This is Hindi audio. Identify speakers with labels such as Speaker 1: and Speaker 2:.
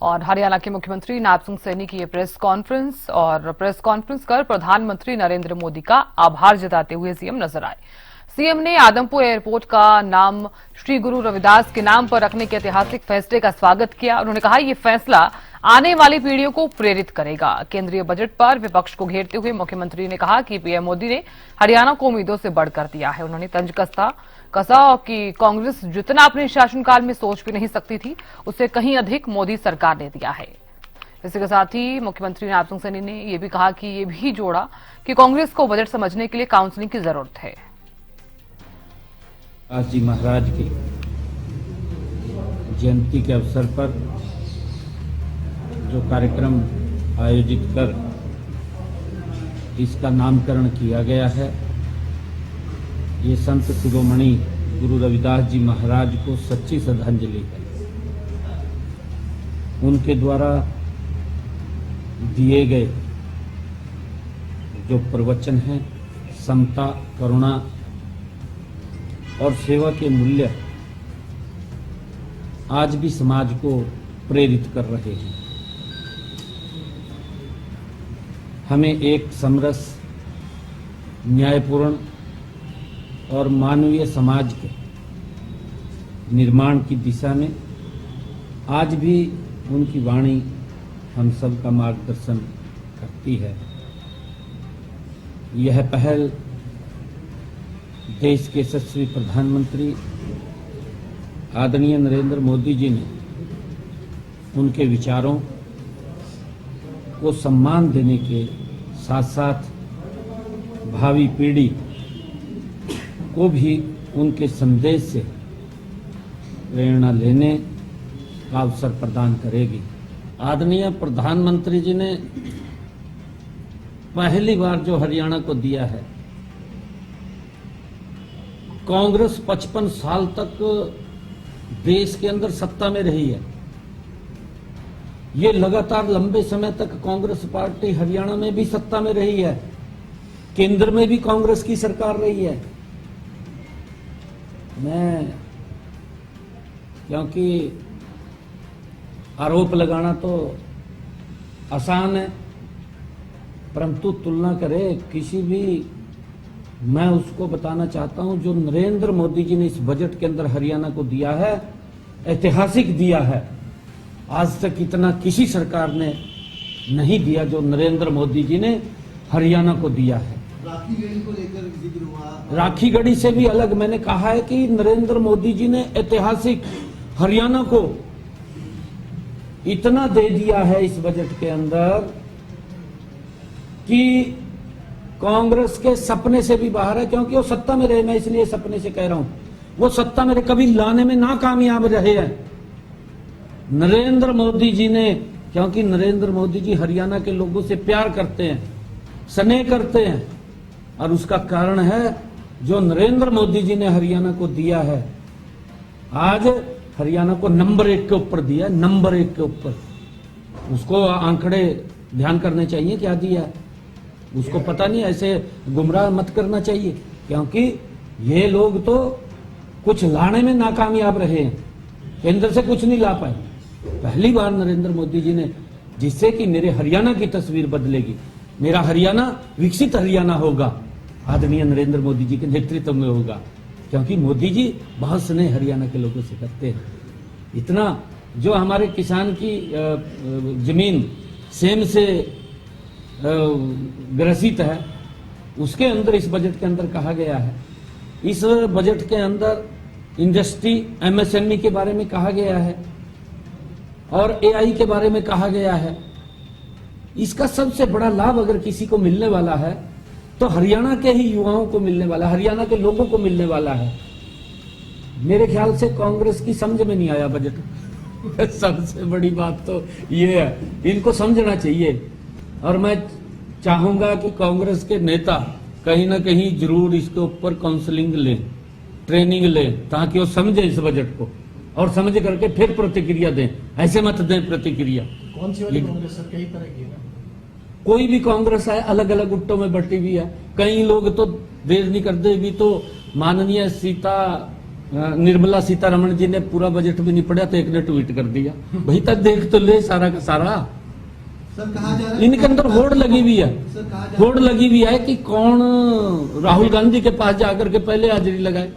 Speaker 1: और हरियाणा के मुख्यमंत्री नायब सिंह सैनी की ये प्रेस कॉन्फ्रेंस कर प्रधानमंत्री नरेंद्र मोदी का आभार जताते हुए सीएम नजर आए। सीएम ने आदमपुर एयरपोर्ट का नाम श्री गुरु रविदास के नाम पर रखने के ऐतिहासिक फैसले का स्वागत किया। उन्होंने कहा ये फैसला आने वाली पीढ़ियों को प्रेरित करेगा। केंद्रीय बजट पर विपक्ष को घेरते हुए मुख्यमंत्री ने कहा कि पीएम मोदी ने हरियाणा को उम्मीदों से बढ़कर दिया है। उन्होंने तंज कसा कि कांग्रेस जितना अपने शासनकाल में सोच भी नहीं सकती थी, उससे कहीं अधिक मोदी सरकार ने दिया है। इसी के साथ ही मुख्यमंत्री नायब सिंह सैनी ने यह भी कहा कि ये भी जोड़ा कि कांग्रेस को बजट समझने के लिए काउंसलिंग की जरूरत है।
Speaker 2: आज जी महाराज की जयंती के अवसर पर जो कार्यक्रम आयोजित कर इसका नामकरण किया गया है, ये संत शिरोमणि गुरु रविदास जी महाराज को सच्ची श्रद्धांजलि है। उनके द्वारा दिए गए जो प्रवचन हैं, समता, करुणा और सेवा के मूल्य आज भी समाज को प्रेरित कर रहे हैं। हमें एक समरस, न्यायपूर्ण और मानवीय समाज के निर्माण की दिशा में आज भी उनकी वाणी हम सब का मार्गदर्शन करती है। यह पहल देश के यशस्वी प्रधानमंत्री आदरणीय नरेंद्र मोदी जी ने उनके विचारों को सम्मान देने के साथ साथ भावी पीढ़ी को भी उनके संदेश से प्रेरणा लेने का अवसर प्रदान करेगी। आदरणीय प्रधानमंत्री जी ने पहली बार जो हरियाणा को दिया है, कांग्रेस 55 साल तक देश के अंदर सत्ता में रही है। ये लगातार लंबे समय तक कांग्रेस पार्टी हरियाणा में भी सत्ता में रही है, केंद्र में भी कांग्रेस की सरकार रही है। क्योंकि आरोप लगाना तो आसान है, परंतु तुलना करे किसी भी, मैं उसको बताना चाहता हूं जो नरेंद्र मोदी जी ने इस बजट के अंदर हरियाणा को दिया है, ऐतिहासिक दिया है। आज तक इतना किसी सरकार ने नहीं दिया जो नरेंद्र मोदी जी ने हरियाणा को दिया है।
Speaker 3: राखी गढ़ी को लेकर जिक्र हुआ।
Speaker 2: राखी गढ़ी से भी अलग मैंने कहा है कि नरेंद्र मोदी जी ने ऐतिहासिक हरियाणा को इतना दे दिया है इस बजट के अंदर कि कांग्रेस के सपने से भी बाहर है। क्योंकि वो सत्ता में रहे, मैं इसलिए सपने से कह रहा हूं, वो सत्ता में कभी लाने में नाकामयाब रहे हैं नरेंद्र मोदी जी ने। क्योंकि नरेंद्र मोदी जी हरियाणा के लोगों से प्यार करते हैं, स्नेह करते हैं, और उसका कारण है जो नरेंद्र मोदी जी ने हरियाणा को दिया है। आज हरियाणा को नंबर 1 के ऊपर दिया, नंबर 1 के ऊपर। उसको आंकड़े ध्यान करने चाहिए क्या दिया है, उसको पता नहीं, ऐसे गुमराह मत करना चाहिए। क्योंकि ये लोग तो कुछ लाने में नाकामयाब रहे हैं, केंद्र से कुछ नहीं ला पाए। पहली बार नरेंद्र मोदी जी ने, जिससे कि मेरे हरियाणा की तस्वीर बदलेगी, मेरा हरियाणा विकसित हरियाणा होगा, आदरणीय नरेंद्र मोदी जी के नेतृत्व में होगा। क्योंकि मोदी जी बहुत स्नेह हरियाणा के लोगों से करते हैं। इतना जो हमारे किसान की जमीन सेम से ग्रसित है, उसके अंदर इस बजट के अंदर कहा गया है। इस बजट के अंदर इंडस्ट्री, एमएसएमई के बारे में कहा गया है और एआई के बारे में कहा गया है। इसका सबसे बड़ा लाभ अगर किसी को मिलने वाला है तो हरियाणा के ही युवाओं को मिलने वाला है, हरियाणा के लोगों को मिलने वाला है। मेरे ख्याल से कांग्रेस की समझ में नहीं आया बजट। सबसे बड़ी बात तो ये है, इनको समझना चाहिए। और मैं चाहूंगा कि कांग्रेस के नेता कहीं ना कहीं जरूर इसके ऊपर काउंसलिंग लें, ट्रेनिंग लें, ताकि वो समझे इस बजट को और समझ करके फिर प्रतिक्रिया दें। ऐसे मत दें प्रतिक्रिया।
Speaker 3: कौन सी वाली कांग्रेस सर? कई तरह की है,
Speaker 2: कोई भी कांग्रेस है, अलग अलग गुट्टों में बटी हुई है। कई लोग तो देर नहीं करते भी तो माननीय सीता निर्मला सीतारमण जी ने पूरा बजट भी नहीं पढ़ा तो एक ने ट्वीट कर दिया, भाई तक देख तो ले सारा का सारा।
Speaker 3: सर कहा जा रहा है
Speaker 2: इनके अंदर होड़ लगी हुई है,
Speaker 3: सर कहा जा रहा है
Speaker 2: होड़ लगी हुई है कि कौन राहुल गांधी के पास जाकर के पहले हाजिरी लगाए।